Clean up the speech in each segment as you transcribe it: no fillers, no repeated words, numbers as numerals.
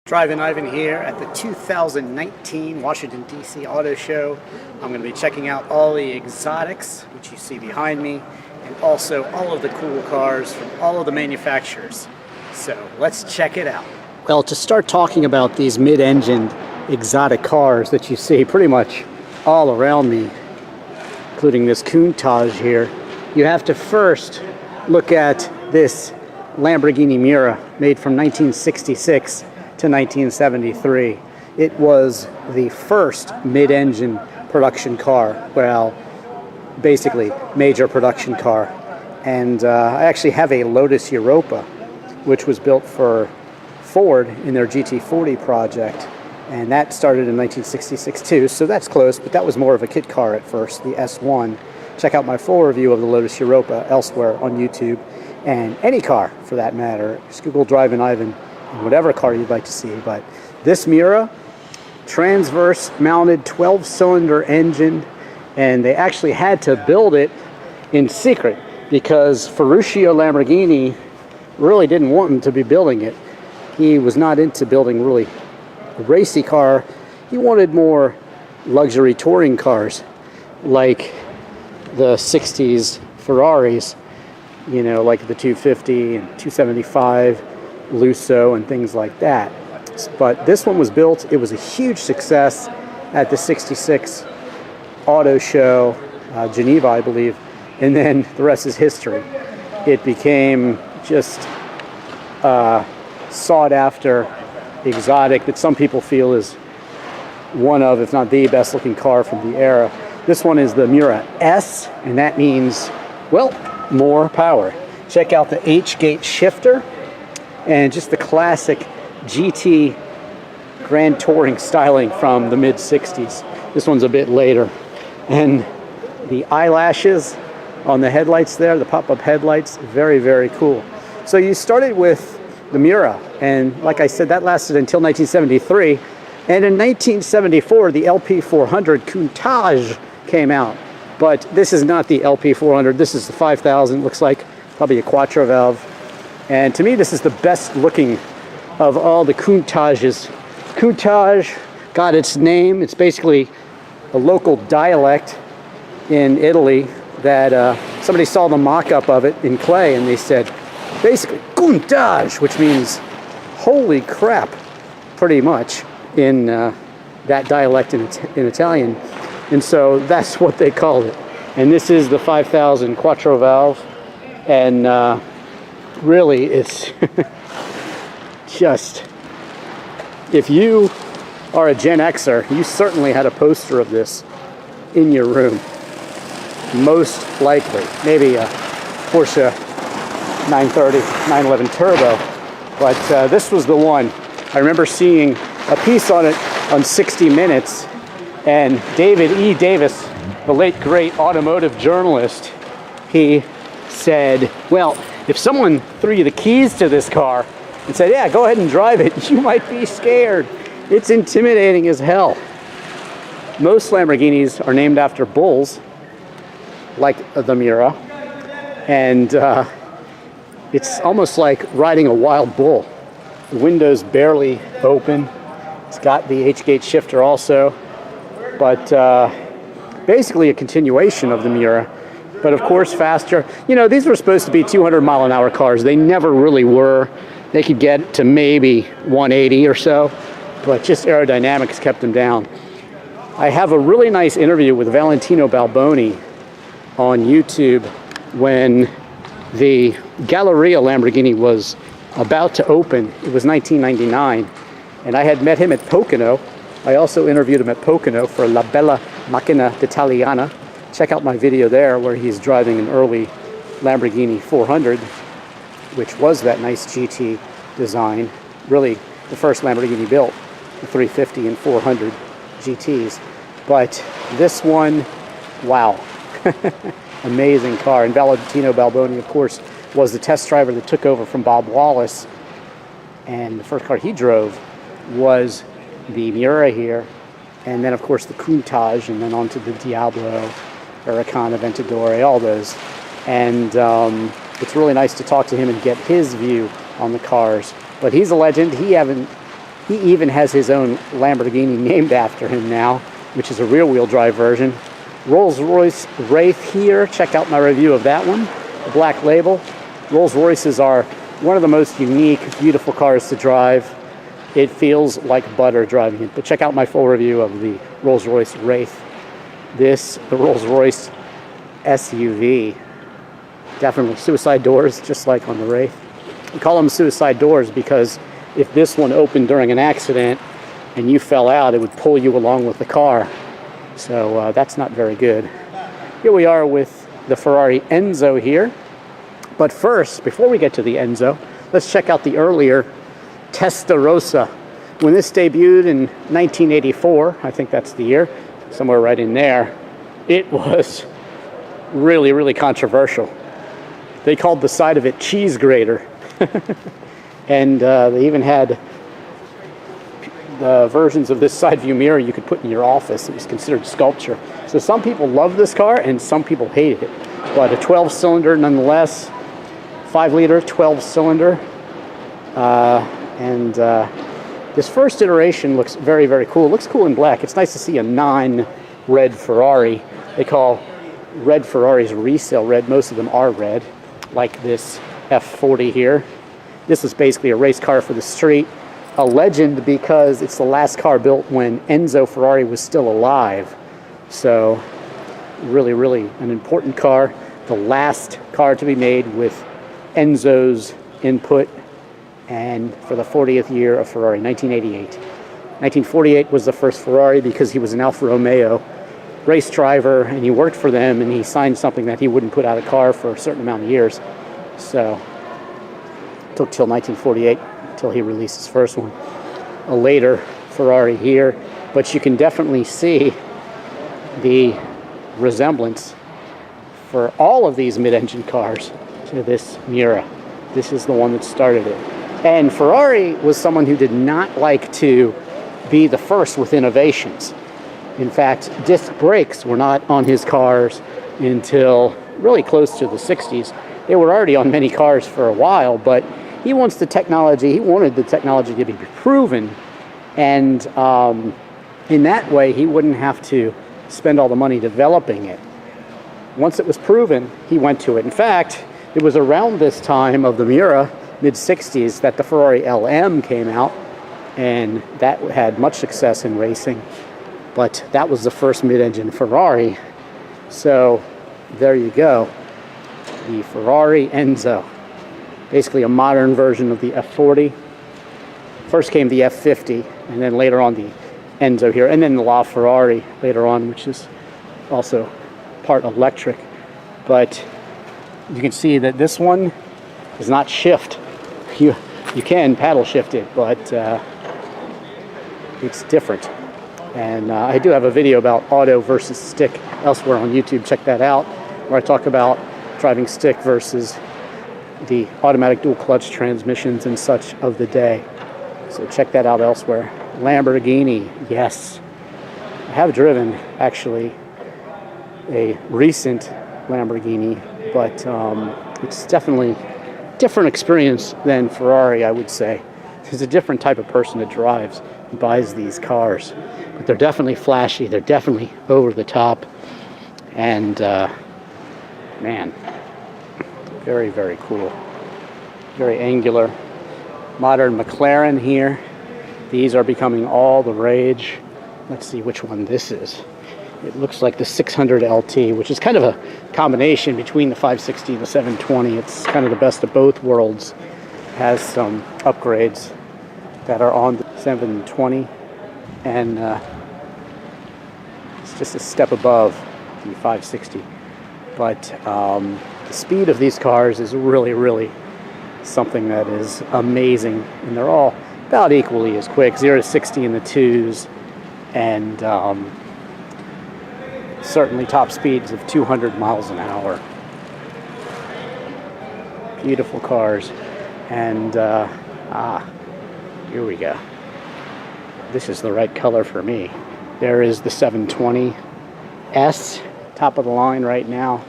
Drivin Ivan here at the 2019 Washington, D.C. Auto Show. I'm going to be checking out all the exotics, which you see behind me, and also all of the cool cars from all of the manufacturers. So let's check it out. Well, to start talking about these mid-engined exotic cars that you see pretty much all around me, including this Countach here, you have to first look at this Lamborghini Miura, made from 1966 to 1973. It was the first mid-engine production car, well, basically major production car. And I actually have a Lotus Europa, which was built for Ford in their GT40 project, and that started in 1966 too, so that's close, but that was more of a kit car at first, the S1. Check out my full review of the Lotus Europa elsewhere on YouTube, and any car for that matter. Just Google Drivin Ivan, whatever car you'd like to see. But this Miura, transverse mounted 12-cylinder engine, and they actually had to build it in secret because Ferruccio Lamborghini really didn't want him to be building it. He was not into building really a racy car. He wanted more luxury touring cars like the 60s Ferraris, you know, like the 250 and 275 Lusso and things like that. But this one was built, it was a huge success at the 66 auto show, Geneva, I believe, and then the rest is history. It became just sought after exotic that some people feel is one of, if not the best looking car from the era. This one is the Miura S, and that means, well, more power. Check out the H-gate shifter and just the classic GT Grand Touring styling from the mid-60s. This one's a bit later. And the eyelashes on the headlights there, the pop-up headlights, very, very cool. So you started with the Miura, and like I said, that lasted until 1973. And in 1974, the LP400 Countach came out. But this is not the LP400. This is the 5000. Looks like probably a quattro valve. And to me, this is the best looking of all the Countaches. Countach got its name. It's basically a local dialect in Italy that somebody saw the mock-up of it in clay, and they said, basically, Countach, which means holy crap, pretty much, in that dialect in Italian. And so that's what they called it. And this is the 5000 quattro valve. And really, it's just, if you are a Gen Xer, you certainly had a poster of this in your room. Most likely. Maybe a Porsche 930, 911 Turbo. But this was the one. I remember seeing a piece on it on 60 Minutes. And David E. Davis, the late great automotive journalist, he said, well, if someone threw you the keys to this car and said, yeah, go ahead and drive it, you might be scared. It's intimidating as hell. Most Lamborghinis are named after bulls, like the Miura, and it's almost like riding a wild bull. The windows barely open. It's got the H-gate shifter also, but basically a continuation of the Miura, but of course faster. You know, these were supposed to be 200-mile-an-hour cars. They never really were. They could get to maybe 180 or so, but just aerodynamics kept them down. I have a really nice interview with Valentino Balboni on YouTube when the Galleria Lamborghini was about to open. It was 1999, and I had met him at Pocono. I also interviewed him at Pocono for La Bella Macchina d'Italiana. Check out my video there where he's driving an early Lamborghini 400, which was that nice GT design. Really the first Lamborghini built, the 350 and 400 GTs. But this one, wow, amazing car. And Valentino Balboni, of course, was the test driver that took over from Bob Wallace. And the first car he drove was the Miura here, and then of course the Countach, and then onto the Diablo, Huracan, Aventador, all those. And it's really nice to talk to him and get his view on the cars. But he's a legend. He even has his own Lamborghini named after him now, which is a rear-wheel drive version. Rolls-Royce Wraith here. Check out my review of that one. The black label. Rolls-Royces are one of the most unique, beautiful cars to drive. It feels like butter driving it. But check out my full review of the Rolls-Royce Wraith. The Rolls-Royce SUV. Definitely suicide doors, just like on the Wraith. We call them suicide doors because if this one opened during an accident and you fell out, it would pull you along with the car. So that's not very good. Here we are with the Ferrari Enzo here. But first, before we get to the Enzo, let's check out the earlier Testarossa. When this debuted in 1984, I think that's the year, somewhere right in there, it was really, really controversial. They called the side of it cheese grater. And they even had the versions of this side view mirror you could put in your office. It was considered sculpture. So some people loved this car and some people hated it. But a 12-cylinder nonetheless, 5-liter, 12-cylinder. This first iteration looks very, very cool. It looks cool in black. It's nice to see a non-red Ferrari. They call red Ferraris resale red. Most of them are red, like this F40 here. This is basically a race car for the street. A legend because it's the last car built when Enzo Ferrari was still alive. So really, really an important car. The last car to be made with Enzo's input, and for the 40th year of Ferrari, 1988. 1948 was the first Ferrari because he was an Alfa Romeo race driver and he worked for them and he signed something that he wouldn't put out a car for a certain amount of years. So it took till 1948 until he released his first one. A later Ferrari here, but you can definitely see the resemblance for all of these mid-engine cars to this Miura. This is the one that started it. And Ferrari was someone who did not like to be the first with innovations. In fact, disc brakes were not on his cars until really close to the 60s. They were already on many cars for a while, but he wanted the technology to be proven, and in that way he wouldn't have to spend all the money developing it. Once it was proven, he went to it. In fact, it was around this time of the Miura, mid-60s, that the Ferrari LM came out, and that had much success in racing. But that was the first mid-engine Ferrari. So there you go. The Ferrari Enzo. Basically a modern version of the F40. First came the F50, and then later on the Enzo here, and then the LaFerrari later on, which is also part electric. But you can see that this one does not shift. You can paddle shift it, but it's different. And I do have a video about auto versus stick elsewhere on YouTube. Check that out, where I talk about driving stick versus the automatic dual clutch transmissions and such of the day. So check that out elsewhere. Lamborghini, yes. I have driven actually a recent Lamborghini, but it's definitely a different experience than Ferrari, I would say. There's a different type of person that drives and buys these cars. But they're definitely flashy, they're definitely over the top, and man, very, very cool. Very angular. Modern McLaren here. These are becoming all the rage. Let's see which one this is. It looks like the 600 LT, which is kind of a combination between the 560 and the 720. It's kind of the best of both worlds. Has some upgrades that are on the 720, and it's just a step above the 560. But the speed of these cars is really, really something that is amazing, and they're all about equally as quick. 0 to 60 in the 2s, and certainly top speeds of 200 miles an hour. Beautiful cars. And here we go. This is the right color for me. There is the 720S, top of the line right now.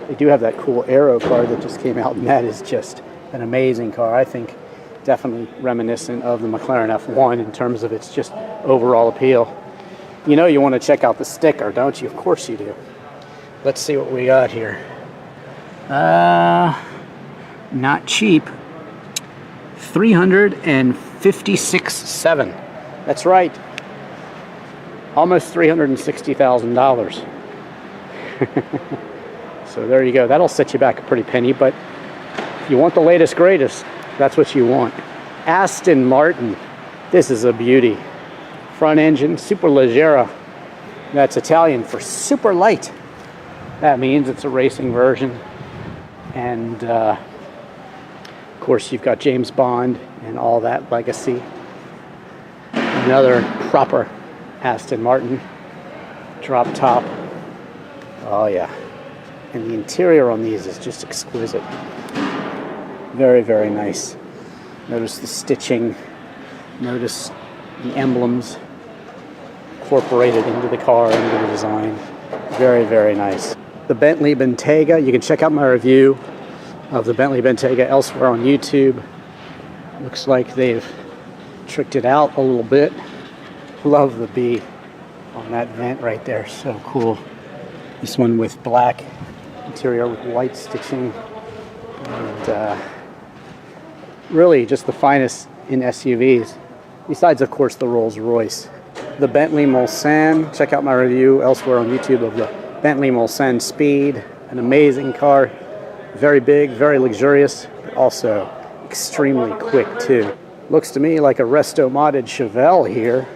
They do have that cool Aero car that just came out, and that is just an amazing car. I think Definitely reminiscent of the McLaren F1 in terms of its just overall appeal. You know you want to check out the sticker, don't you? Of course you do. Let's see what we got here. Not cheap. $356,700. That's right. Almost $360,000. So there you go. That'll set you back a pretty penny, but if you want the latest, greatest, that's what you want. Aston Martin. This is a beauty. Front engine, Superleggera. That's Italian for super light. That means it's a racing version. And of course you've got James Bond and all that legacy. Another proper Aston Martin. Drop top. Oh yeah. And the interior on these is just exquisite. Very, very nice. Notice the stitching. Notice the emblems incorporated into the car, into the design. Very, very nice. The Bentley Bentayga. You can check out my review of the Bentley Bentayga elsewhere on YouTube. Looks like they've tricked it out a little bit. Love the B on that vent right there. So cool. This one with black interior with white stitching. And really just the finest in SUVs. Besides, of course, the Rolls-Royce. The Bentley Mulsanne. Check out my review elsewhere on YouTube of the Bentley Mulsanne Speed. An amazing car. Very big, very luxurious, but also extremely quick too. Looks to me like a resto-modded Chevelle here,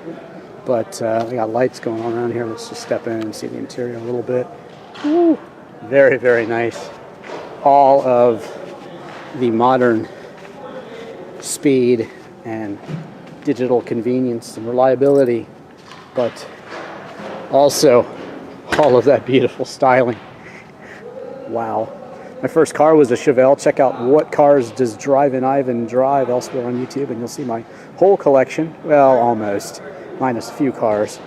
but we got lights going on around here. Let's just step in and see the interior a little bit. Woo. Very, very nice. All of the modern speed and digital convenience and reliability, but also all of that beautiful styling. Wow. My first car was a Chevelle. Check out What Cars Does Drivin Ivan Drive elsewhere on YouTube, and you'll see my whole collection. Well, almost, minus a few cars.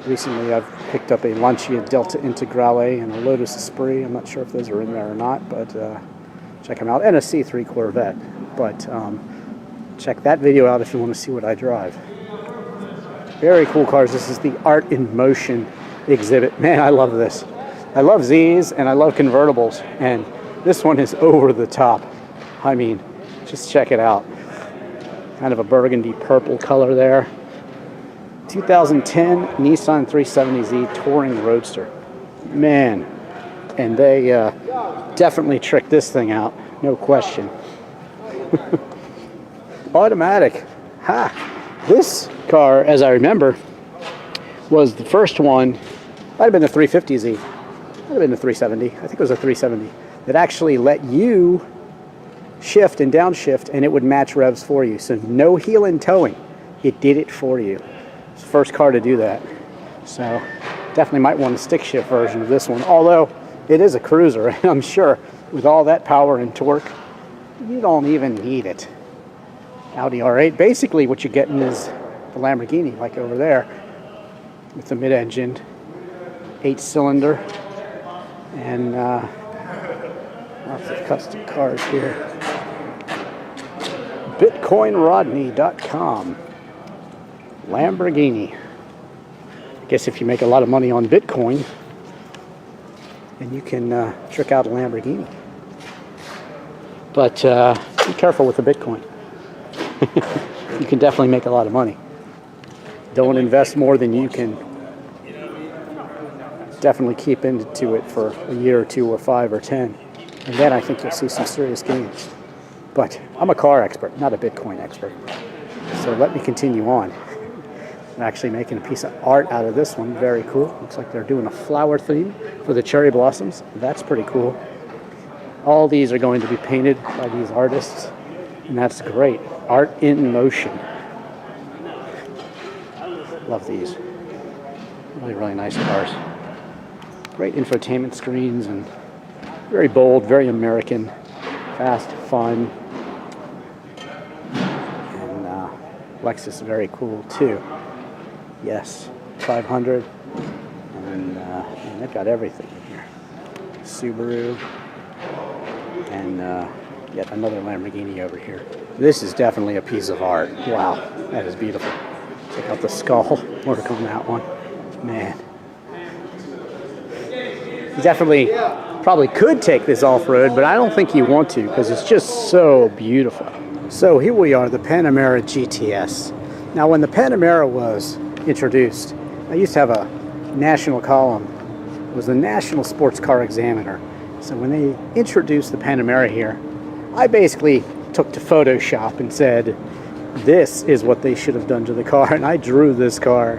Recently, I've picked up a Lancia Delta Integrale and a Lotus Esprit. I'm not sure if those are in there or not, but check them out. And a C3 Corvette. But check that video out if you want to see what I drive. Very cool cars. This is the Art in Motion exhibit. Man, I love this. I love Zs and I love convertibles, and this one is over the top. I mean, just check it out. Kind of a burgundy purple color there. 2010 Nissan 370Z Touring Roadster. Man, and they definitely tricked this thing out, no question. Automatic. Ha! This car, as I remember, was the first one. Might have been the 350Z. Might have been the 370. I think it was a 370 that actually let you shift and downshift, and it would match revs for you. So no heel and towing. It did it for you. It's the first car to do that. So definitely might want a stick shift version of this one. Although it is a cruiser, and I'm sure with all that power and torque, you don't even need it. Audi R8. Basically what you're getting is the Lamborghini, like over there, with the mid-engined 8-cylinder and lots of custom cars here. BitcoinRodney.com. Lamborghini. I guess if you make a lot of money on Bitcoin, then you can trick out a Lamborghini. But be careful with the Bitcoin. You can definitely make a lot of money. Don't invest more than you can definitely keep into it for a year or 2 or 5 or 10. And then I think you'll see some serious gains. But I'm a car expert, not a Bitcoin expert. So let me continue on. I'm actually making a piece of art out of this one. Very cool. Looks like they're doing a flower theme for the cherry blossoms. That's pretty cool. All these are going to be painted by these artists, and that's great. Art in motion. Love these. Really, really nice cars. Great infotainment screens and very bold, very American, fast, fun. And Lexus, very cool too. Yes, 500. And they've got everything in here. Subaru. And Yet another Lamborghini over here. This is definitely a piece of art. Wow, that is beautiful. Check out the skull work on that one. Man. He definitely probably could take this off-road, but I don't think you want to because it's just so beautiful. So here we are, the Panamera GTS. Now when the Panamera was introduced, I used to have a national column. It was the National Sports Car Examiner. So when they introduced the Panamera here, I basically took to Photoshop and said, this is what they should have done to the car. And I drew this car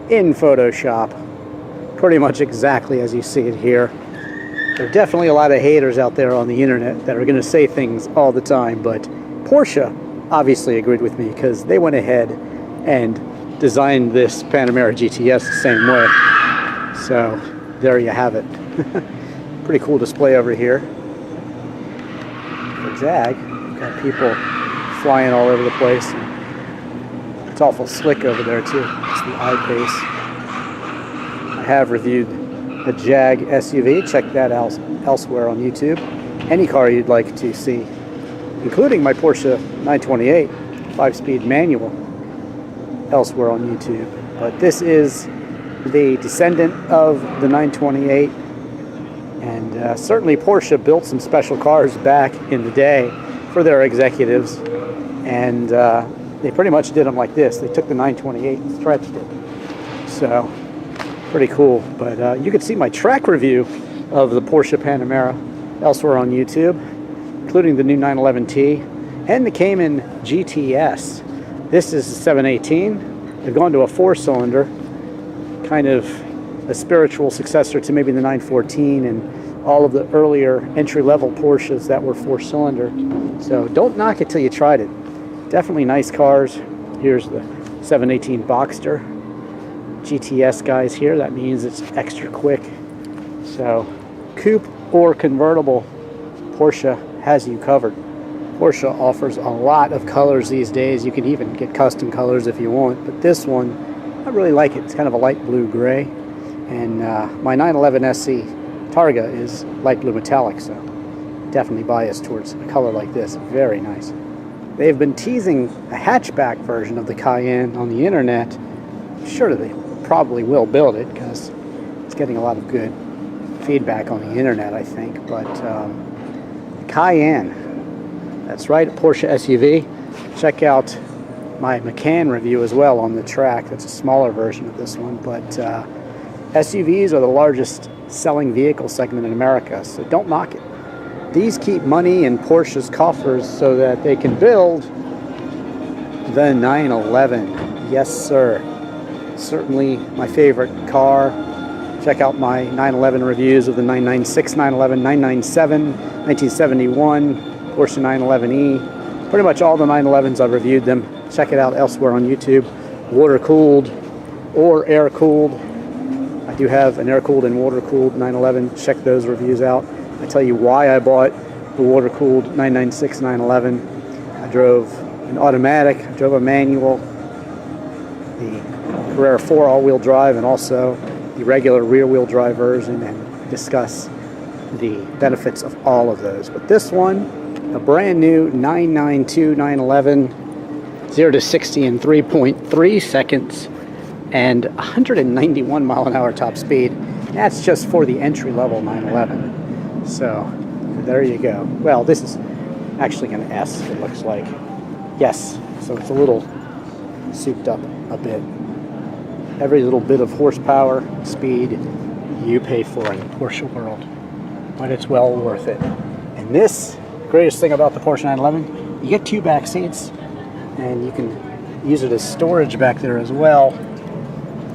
in Photoshop, pretty much exactly as you see it here. There are definitely a lot of haters out there on the internet that are going to say things all the time, but Porsche obviously agreed with me because they went ahead and designed this Panamera GTS the same way. So there you have it. Pretty cool display over here. For Zag, got people flying all over the place. It's awful slick over there too. It's the I-Pace. I have reviewed a Jag SUV. Check that out elsewhere on YouTube. Any car you'd like to see, including my Porsche 928 5-speed manual, elsewhere on YouTube. But this is the descendant of the 928, and certainly Porsche built some special cars back in the day for their executives, and they pretty much did them like this. They took the 928 and stretched it. So pretty cool. But you can see my track review of the Porsche Panamera elsewhere on YouTube, including the new 911T and the Cayman GTS. This is a 718. They've gone to a 4-cylinder, kind of a spiritual successor to maybe the 914 and all of the earlier entry-level Porsches that were 4-cylinder. So don't knock it till you tried it. Definitely nice cars. Here's the 718 Boxster GTS guys here. That means it's extra quick. So coupe or convertible, Porsche has you covered. Porsche offers a lot of colors these days. You can even get custom colors if you want, but this one, I really like it. It's kind of a light blue gray, and my 911 SC Targa is light blue metallic, so definitely biased towards a color like this. Very nice. They've been teasing a hatchback version of the Cayenne on the internet. I'm sure they probably will build it because it's getting a lot of good feedback on the internet, I think. But Cayenne, that's right, a Porsche SUV. Check out my Macan review as well on the track. That's a smaller version of this one, but SUVs are the largest selling vehicle segment in America, so don't knock it. These keep money in Porsche's coffers so that they can build the 911. Yes, sir. Certainly my favorite car. Check out my 911 reviews of the 996, 911, 997, 1971, Porsche 911E. Pretty much all the 911s I've reviewed them. Check it out elsewhere on YouTube. Water-cooled or air-cooled. I do have an air-cooled and water-cooled 911. Check those reviews out. I tell you why I bought the water-cooled 996 911. I drove an automatic, I drove a manual, the Carrera 4 all-wheel drive, and also the regular rear-wheel drive version, and discuss the benefits of all of those. But this one, a brand new 992 911, 0 to 60 in 3.3 seconds, and 191 mile an hour top speed. That's just for the entry-level 911. So there you go. Well, this is actually an S, it looks like. Yes, so it's a little souped up a bit. Every little bit of horsepower, speed, you pay for in the Porsche world, but it's well worth it. And this, greatest thing about the Porsche 911, you get 2 back seats, and you can use it as storage back there as well.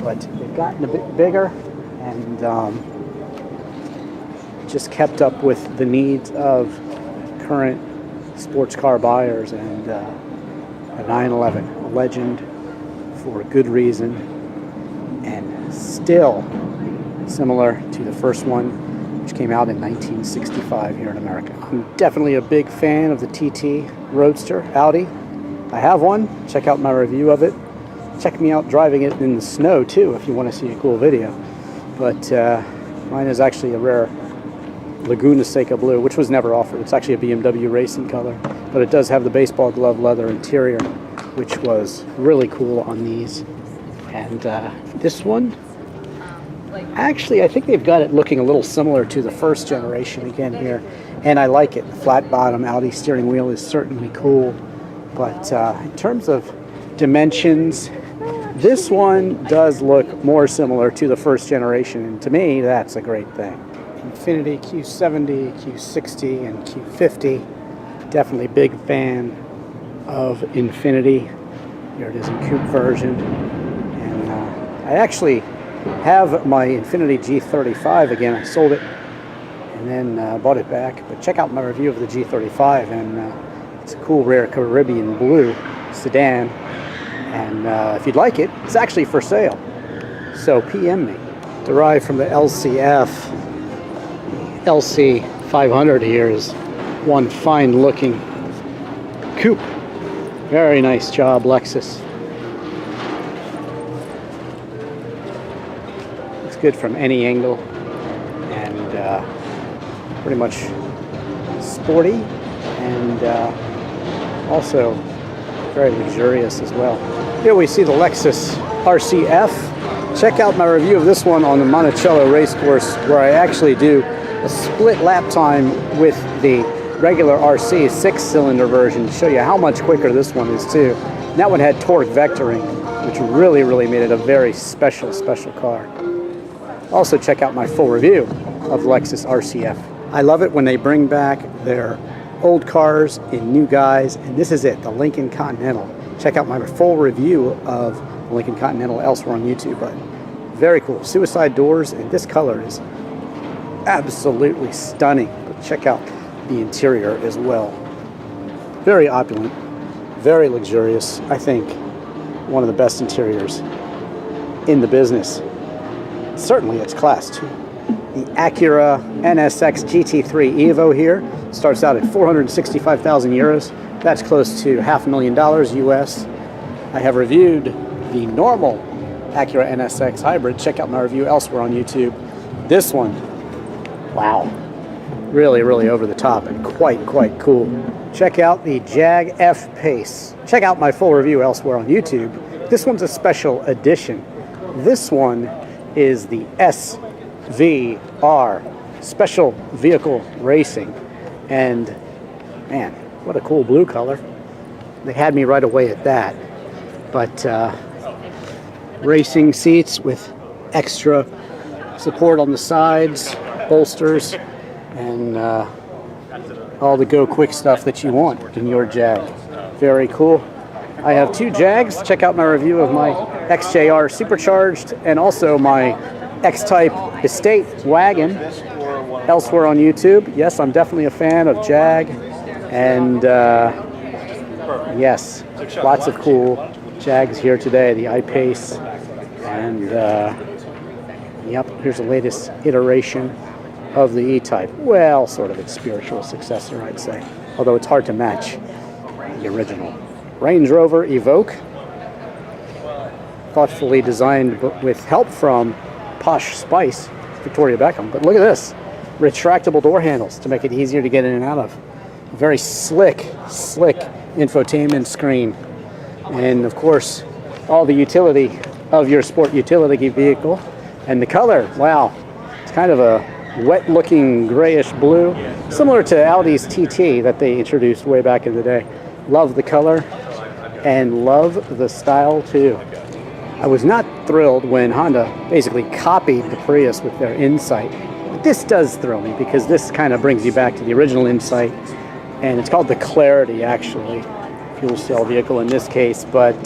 But they've gotten a bit bigger, and just kept up with the needs of current sports car buyers, and a 911, a legend for a good reason, and still similar to the first one, which came out in 1965 here in America. I'm definitely a big fan of the TT Roadster Audi. I have one. Check out my review of it. Check me out driving it in the snow too if you want to see a cool video. But mine is actually a rare Laguna Seca blue, which was never offered. It's actually a BMW racing color, but it does have the baseball glove leather interior, which was really cool on these. And this one, actually, I think they've got it looking a little similar to the first generation again here, and I like it. The flat bottom Audi steering wheel is certainly cool, but in terms of dimensions, this one does look more similar to the first generation, and to me, that's a great thing. Infiniti Q70, Q60, and Q50. Definitely big fan of Infiniti. Here it is in coupe version. And I actually have my Infiniti G35 again. I sold it and then bought it back. But check out my review of the G35, and it's a cool rare Caribbean blue sedan. And if you'd like it, it's actually for sale. So PM me. Derived from the LCF. LC 500 here is one fine looking coupe. Very nice job, Lexus. Looks good from any angle, and pretty much sporty, and also very luxurious as well. Here we see the Lexus Rcf. Check out my review of this one on the Monticello racecourse, where I actually do a split lap time with the regular RC 6-cylinder version to show you how much quicker this one is too. And that one had torque vectoring, which really made it a very special car. Also check out my full review of the Lexus Rcf. I love it when they bring back their old cars in new guise, and this is it, the Lincoln Continental. Check out my full review of the Lincoln Continental elsewhere on YouTube. But very cool, suicide doors, and this color is absolutely stunning. But check out the interior as well. Very opulent, very luxurious. I think one of the best interiors in the business. Certainly it's class too. The Acura Nsx Gt3 Evo here starts out at 465,000 euros. That's close to $500,000 US. I have reviewed the normal Acura NSX Hybrid. Check out my review elsewhere on YouTube. This one, wow, really over the top and quite cool. Check out the Jag F-Pace. Check out my full review elsewhere on YouTube. This one's a special edition. This one is the SVR, Special Vehicle Racing. And man, what a cool blue color. They had me right away at that. But racing seats with extra support on the sides, bolsters, and all the go quick stuff that you want in your Jag. Very cool. I have two Jags. Check out my review of my XJR Supercharged and also my X-Type Estate wagon elsewhere on YouTube. Yes, I'm definitely a fan of Jag, and yes, lots of cool Jags here today. The I-Pace, and yep, here's the latest iteration of the E-Type. Well, sort of its spiritual successor, I'd say, although it's hard to match the original. Range Rover Evoque, thoughtfully designed with help from Posh Spice, Victoria Beckham. But look at this, retractable door handles to make it easier to get in and out of. A very slick infotainment screen, and of course all the utility of your sport utility vehicle. And the color, wow, it's kind of a wet looking grayish blue, similar to Audi's TT that they introduced way back in the day. Love the color and love the style too. I was not thrilled when Honda basically copied the Prius with their Insight, but this does thrill me because this kind of brings you back to the original Insight, and it's called the Clarity, actually, fuel cell vehicle in this case, but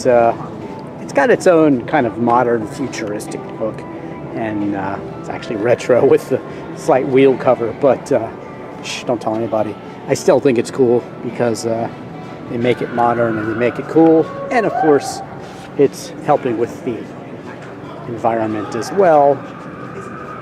it's got its own kind of modern futuristic look, and it's actually retro with the slight wheel cover, but shh, don't tell anybody. I still think it's cool because they make it modern and they make it cool, and of course it's helping with the environment as well,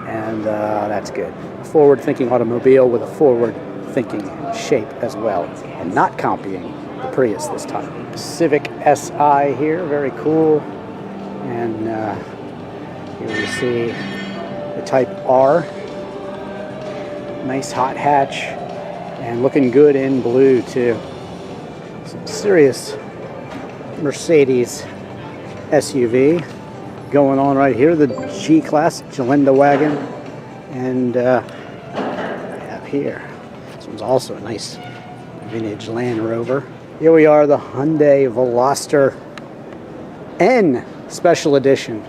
and that's good. A forward-thinking automobile with a forward-thinking shape as well, and not copying the Prius this time. Civic Si here, very cool, and here we see the Type R. Nice hot hatch, and looking good in blue too. Some serious Mercedes SUV going on right here. The G-Class Gelände wagon, and up here, this one's also a nice vintage Land Rover. Here we are, the Hyundai Veloster N Special Edition.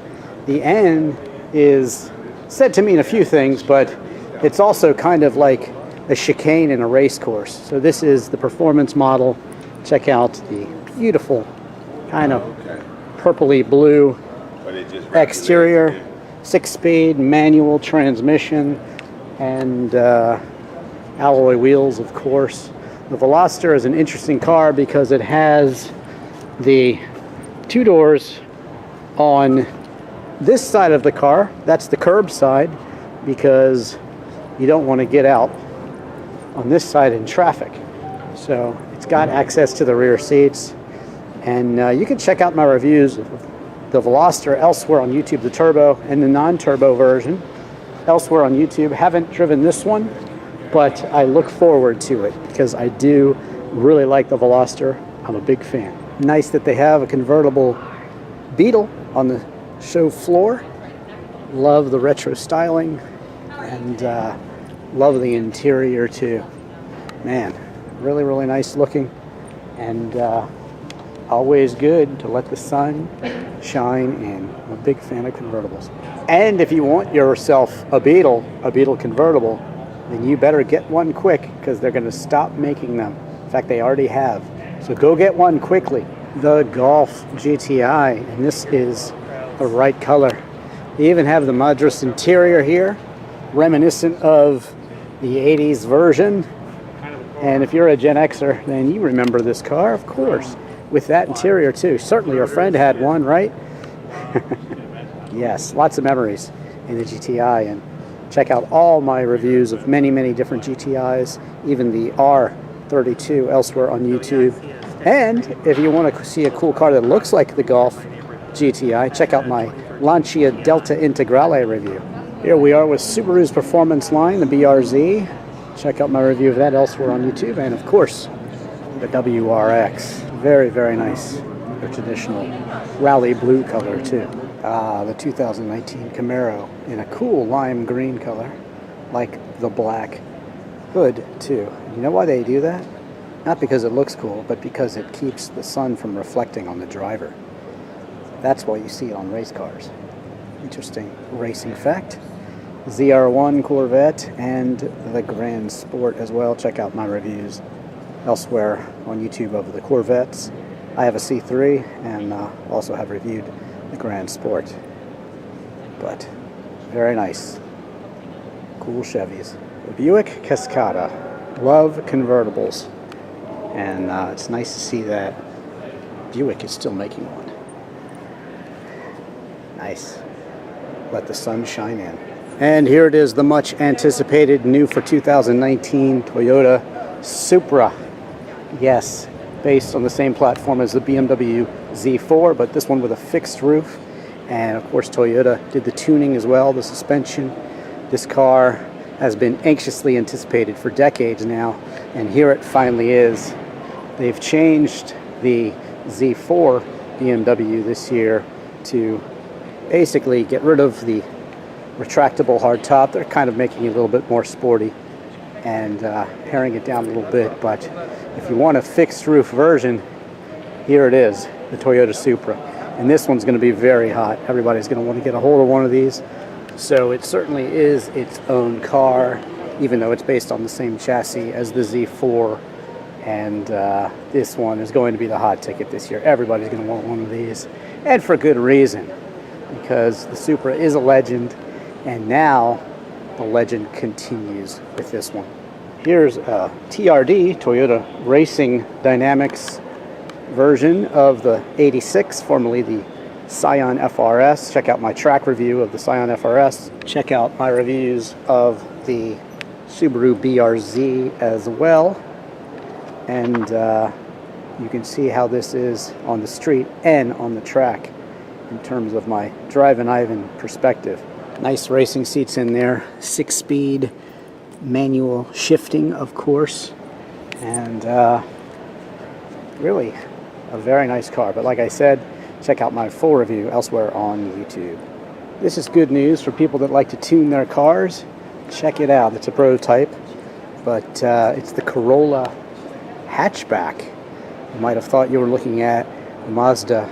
The N is said to mean a few things, but it's also kind of like a chicane in a race course. So this is the performance model. Check out the beautiful kind of purpley blue exterior, 6-speed manual transmission, and alloy wheels, of course. The Veloster is an interesting car because it has the 2 doors on this side of the car. That's the curb side, because you don't want to get out on this side in traffic. So it's got access to the rear seats, and you can check out my reviews of the Veloster elsewhere on YouTube, the turbo and the non-turbo version elsewhere on YouTube. Haven't driven this one, but I look forward to it because I do really like the Veloster. I'm a big fan. Nice that they have a convertible Beetle on the show floor. Love the retro styling, and love the interior too. Man, really, really nice looking, and always good to let the sun shine in. I'm a big fan of convertibles. And if you want yourself a Beetle convertible, then you better get one quick, because they're going to stop making them. In fact, they already have. So go get one quickly. The Golf GTI, and this is the right color. They even have the Madras interior here, reminiscent of the 80s version. And if you're a Gen Xer, then you remember this car, of course, with that interior too. Certainly your friend had one, right? Yes, lots of memories in the GTI, and check out all my reviews of many, many different GTIs, even the R32 elsewhere on YouTube. And if you want to see a cool car that looks like the Golf GTI, check out my Lancia Delta Integrale review. Here we are with Subaru's performance line, the BRZ. Check out my review of that elsewhere on YouTube. And of course, the WRX. Very, very nice. The traditional rally blue color too. The 2019 Camaro in a cool lime green color, like the black hood too. You know why they do that? Not because it looks cool, but because it keeps the sun from reflecting on the driver. That's why you see it on race cars. Interesting racing fact. Zr1 Corvette and the Grand Sport as well. Check out my reviews elsewhere on YouTube of the Corvettes. I have a C3 and also have reviewed the Grand Sport. But very nice. Cool Chevys. The Buick Cascada. Love convertibles. And it's nice to see that Buick is still making one. Nice. Let the sun shine in. And here it is, the much anticipated new for 2019 Toyota Supra. Yes, based on the same platform as the BMW Z4, but this one with a fixed roof. And of course Toyota did the tuning as well, the suspension. This car has been anxiously anticipated for decades now, and here it finally is. They've changed the Z4 BMW this year to basically get rid of the retractable hardtop. They're kind of making it a little bit more sporty and paring it down a little bit. But if you want a fixed roof version, here it is, the Toyota Supra. And this one's going to be very hot. Everybody's going to want to get a hold of one of these. So it certainly is its own car, even though it's based on the same chassis as the Z4. And this one is going to be the hot ticket this year. Everybody's going to want one of these, and for good reason, because the Supra is a legend, and now the legend continues with this one. Here's a TRD, Toyota Racing Dynamics version of the 86, formerly the Scion FRS. Check out my track review of the Scion FRS. Check out my reviews of the Subaru BRZ as well. And you can see how this is on the street and on the track in terms of my Drivin' Ivan perspective. Nice racing seats in there, 6-speed manual shifting, of course, and really a very nice car. But like I said, check out my full review elsewhere on YouTube. This is good news for people that like to tune their cars. Check it out. It's a prototype, but it's the Corolla Hatchback. You might have thought you were looking at the Mazda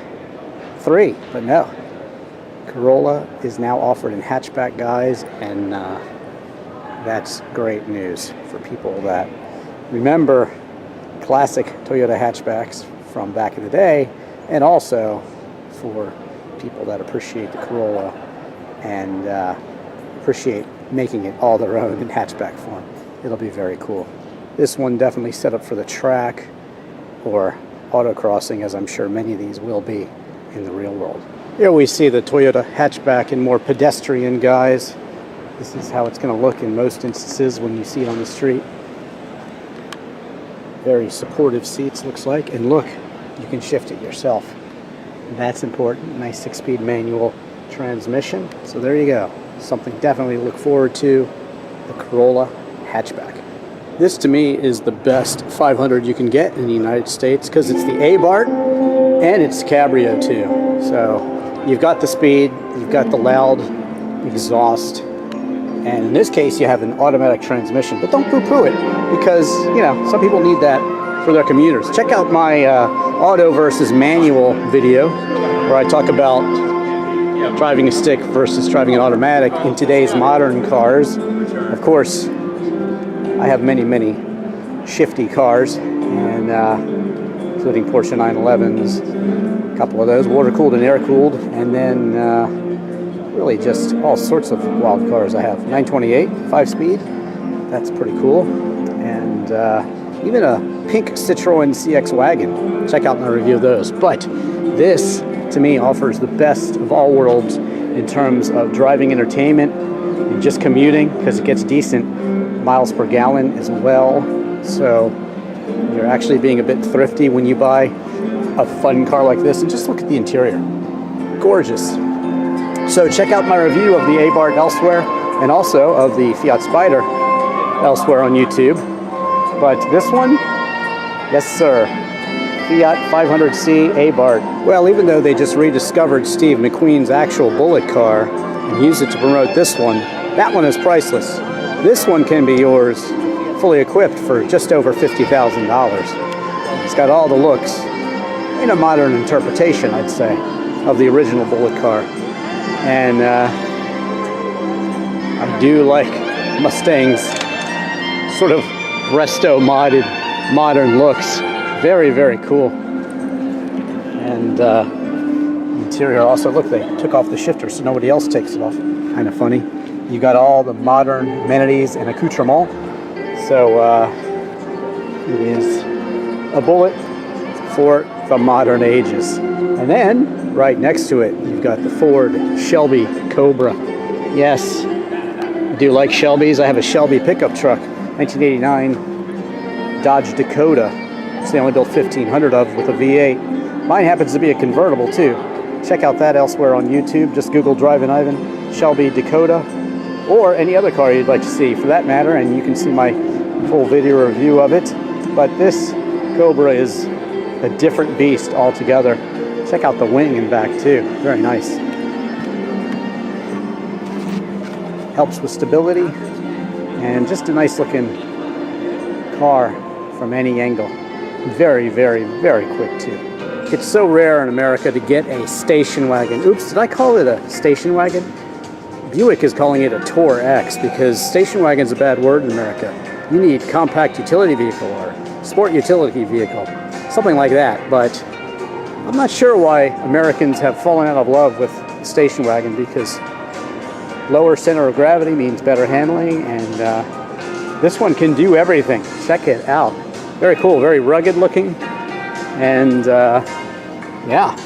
3, but no. Corolla is now offered in hatchback, guys, and that's great news for people that remember classic Toyota hatchbacks from back in the day, and also for people that appreciate the Corolla and appreciate making it all their own in hatchback form. It'll be very cool. This one definitely set up for the track or autocrossing, as I'm sure many of these will be in the real world. Here we see the Toyota hatchback in more pedestrian guise. This is how it's going to look in most instances when you see it on the street. Very supportive seats, looks like, and look, you can shift it yourself. That's important. Nice 6-speed manual transmission. So there you go. Something definitely to look forward to, the Corolla hatchback. This to me is the best 500 you can get in the United States because it's the Abarth and it's cabrio too. So you've got the speed, you've got the loud exhaust, and in this case you have an automatic transmission. But don't poo-poo it because, you know, some people need that for their commuters. Check out my auto versus manual video where I talk about driving a stick versus driving an automatic in today's modern cars. Of course, I have many, many shifty cars, and including Porsche 911s, a couple of those, water-cooled and air-cooled, and then really just all sorts of wild cars I have. 928, 5-speed, that's pretty cool, and even a pink Citroen CX wagon. Check out my review of those. But this, to me, offers the best of all worlds in terms of driving entertainment and just commuting, because it gets decent miles per gallon as well. So you're actually being a bit thrifty when you buy a fun car like this. And just look at the interior. Gorgeous. So check out my review of the Abarth elsewhere, and also of the Fiat Spider elsewhere on YouTube. But this one, yes sir, Fiat 500C Abarth. Well, even though they just rediscovered Steve McQueen's actual bullet car and used it to promote this one, that one is priceless. This one can be yours fully equipped for just over $50,000. It's got all the looks in a modern interpretation, I'd say, of the original bullet car. And I do like Mustang's sort of resto-modded modern looks. Very, very cool. And interior also, look, they took off the shifter so nobody else takes it off. Kind of funny. You got all the modern amenities and accoutrement. So it is a bullet for the modern ages. And then right next to it, you've got the Ford Shelby Cobra. Yes, I do like Shelbys. I have a Shelby pickup truck, 1989 Dodge Dakota. It's they only built 1,500 of with a V8. Mine happens to be a convertible too. Check out that elsewhere on YouTube. Just Google Drivin Ivan, Shelby Dakota, or any other car you'd like to see for that matter, and you can see my full video review of it. But this Cobra is a different beast altogether. Check out the wing and back too. Very nice. Helps with stability, and just a nice looking car from any angle. Very, very, very quick too. It's so rare in America to get a station wagon. Oops, did I call it a station wagon? Buick is calling it a Tour X because station wagon's a bad word in America. You need compact utility vehicle or sport utility vehicle, something like that. But I'm not sure why Americans have fallen out of love with the station wagon, because lower center of gravity means better handling, and this one can do everything. Check it out. Very cool, very rugged looking, and yeah,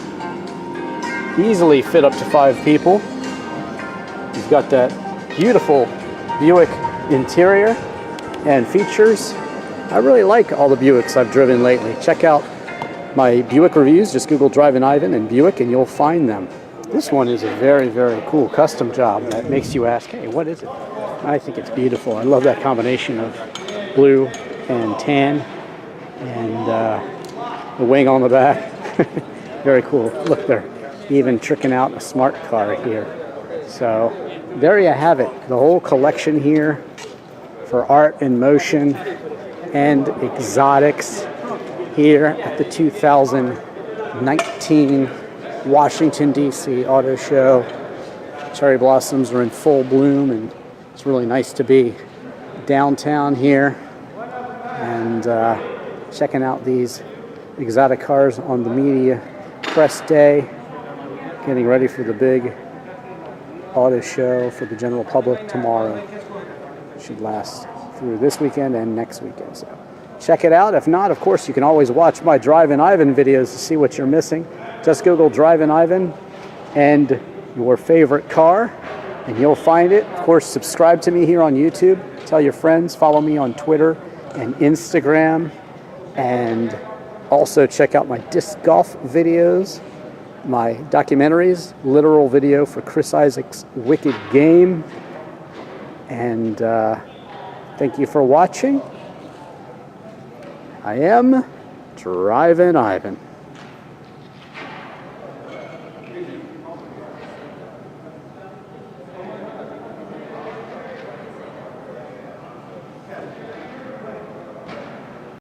easily fit up to 5 people. You've got that beautiful Buick interior and features. I really like all the Buicks I've driven lately. Check out my Buick reviews. Just Google Drivin Ivan and Buick and you'll find them. This one is a very, very cool custom job that makes you ask, hey, what is it? I think it's beautiful. I love that combination of blue and tan, and the wing on the back. Very cool. Look, they're even tricking out a smart car here. So there you have it. The whole collection here for art in motion and exotics here at the 2019 Washington, D.C. Auto Show. Cherry blossoms are in full bloom, and it's really nice to be downtown here and checking out these exotic cars on the media press day, getting ready for the big auto show for the general public tomorrow. It should last through this weekend and next weekend. So check it out. If not, of course, you can always watch my Drivin' Ivan videos to see what you're missing. Just Google Drivin' Ivan and your favorite car, and you'll find it. Of course, subscribe to me here on YouTube. Tell your friends. Follow me on Twitter and Instagram. And also check out my disc golf videos, my documentaries, literal video for Chris Isaac's Wicked Game. And thank you for watching. I am Drivin' Ivan.